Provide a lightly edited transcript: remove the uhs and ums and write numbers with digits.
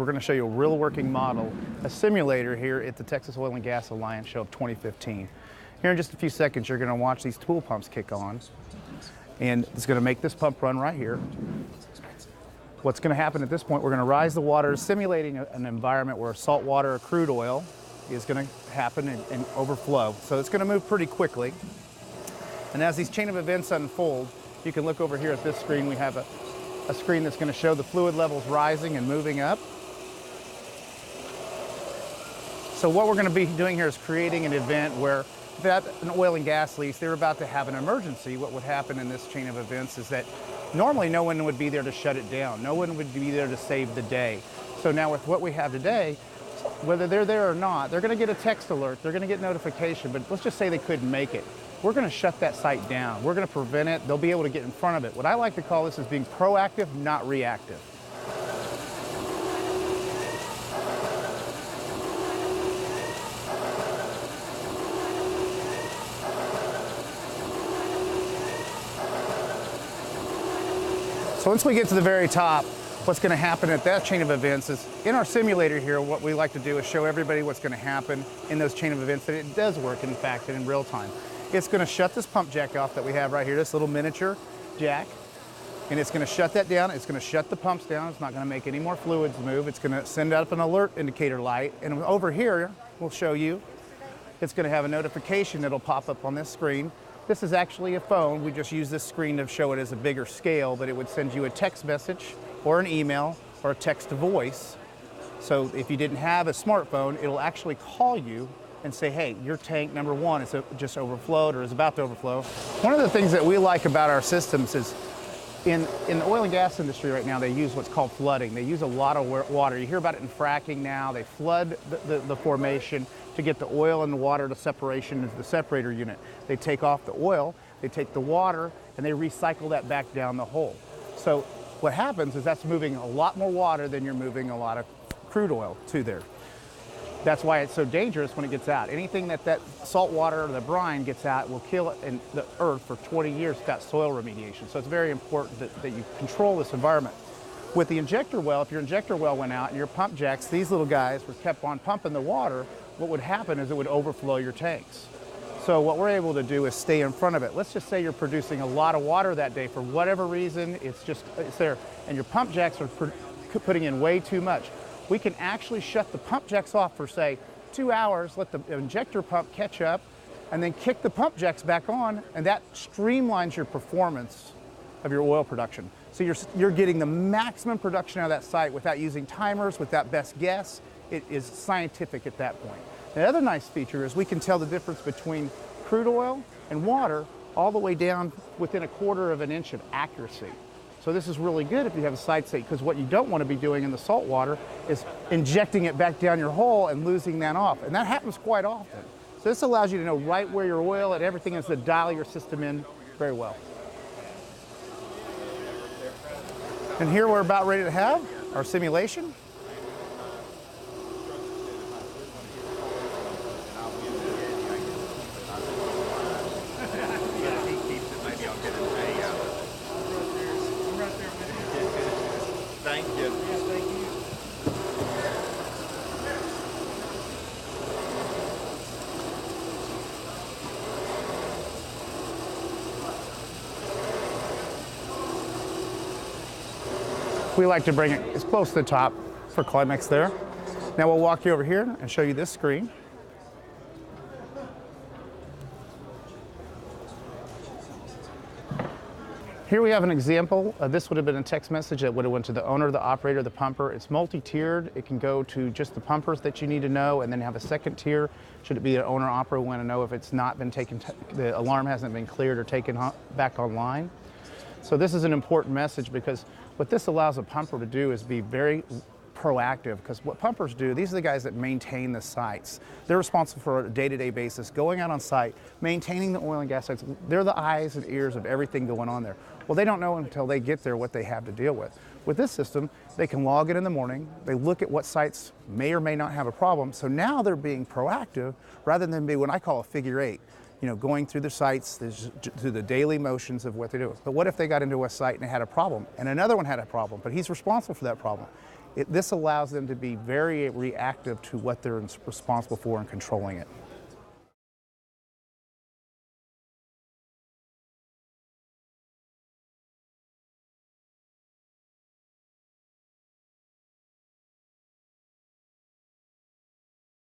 We're going to show you a real working model, a simulator here at the Texas Oil and Gas Alliance Show of 2015. Here in just a few seconds, you're going to watch these tool pumps kick on, and it's going to make this pump run right here. What's going to happen at this point, we're going to rise the water, simulating an environment where salt water or crude oil is going to happen and overflow. So it's going to move pretty quickly. And as these chain of events unfold, you can look over here at this screen. We have a screen that's going to show the fluid levels rising and moving up. So what we're going to be doing here is creating an event where if at an oil and gas lease, they're about to have an emergency. What would happen in this chain of events is that normally no one would be there to shut it down. No one would be there to save the day. So now with what we have today, whether they're there or not, they're going to get a text alert, they're going to get notification, but let's just say they couldn't make it. We're going to shut that site down. We're going to prevent it. They'll be able to get in front of it. What I like to call this is being proactive, not reactive. So once we get to the very top, what's going to happen at that chain of events is, in our simulator here, what we like to do is show everybody what's going to happen in those chain of events, that it does work, in fact, in real time. It's going to shut this pump jack off that we have right here, this little miniature jack, and it's going to shut that down. It's going to shut the pumps down. It's not going to make any more fluids move. It's going to send out an alert indicator light, and over here, we'll show you, it's going to have a notification that'll pop up on this screen. This is actually a phone. We just use this screen to show it as a bigger scale, but it would send you a text message or an email or a text to voice. So if you didn't have a smartphone, it'll actually call you and say, hey, your tank number one is just overflowed or is about to overflow. One of the things that we like about our systems is in the oil and gas industry right now, they use what's called flooding. They use a lot of water. You hear about it in fracking now. They flood the formation to get the oil and the water to separation into the separator unit. They take off the oil, they take the water, and they recycle that back down the hole. So what happens is that's moving a lot more water than you're moving a lot of crude oil to there. That's why it's so dangerous when it gets out. Anything that salt water or the brine gets out will kill it in the earth for 20 years without soil remediation. So it's very important that you control this environment. With the injector well, if your injector well went out and your pump jacks, these little guys were kept on pumping the water, what would happen is it would overflow your tanks. So what we're able to do is stay in front of it. Let's just say you're producing a lot of water that day for whatever reason, it's there, and your pump jacks are putting in way too much. We can actually shut the pump jacks off for, say, 2 hours, let the injector pump catch up, and then kick the pump jacks back on, and that streamlines your performance of your oil production. So you're getting the maximum production out of that site without using timers, without best guess. It is scientific at that point. The other nice feature is we can tell the difference between crude oil and water all the way down within 1/4 of an inch of accuracy. So this is really good if you have a site state, because what you don't want to be doing in the salt water is injecting it back down your hole and losing that off. And that happens quite often. So this allows you to know right where your oil and everything is to dial your system in very well. And here we're about ready to have our simulation. Thank you. Yes, thank you. We like to bring it as close to the top for climax there. Now we'll walk you over here and show you this screen. Here we have an example. This would have been a text message that would have went to the owner, the operator, the pumper. It's multi-tiered. It can go to just the pumpers that you need to know, and then have a second tier. Should it be an owner operator, we want to know if it's not been taken, the alarm hasn't been cleared or taken back online. So this is an important message, because what this allows a pumper to do is be very proactive, because what pumpers do, these are the guys that maintain the sites. They're responsible for a day-to-day basis, going out on site, maintaining the oil and gas sites. They're the eyes and ears of everything going on there. Well, they don't know until they get there what they have to deal with. With this system, they can log it in the morning, they look at what sites may or may not have a problem, so now they're being proactive rather than be what I call a figure eight. You know, going through the sites, through the daily motions of what they do. But what if they got into a site and it had a problem, and another one had a problem, but he's responsible for that problem? This allows them to be very reactive to what they're responsible for and controlling it.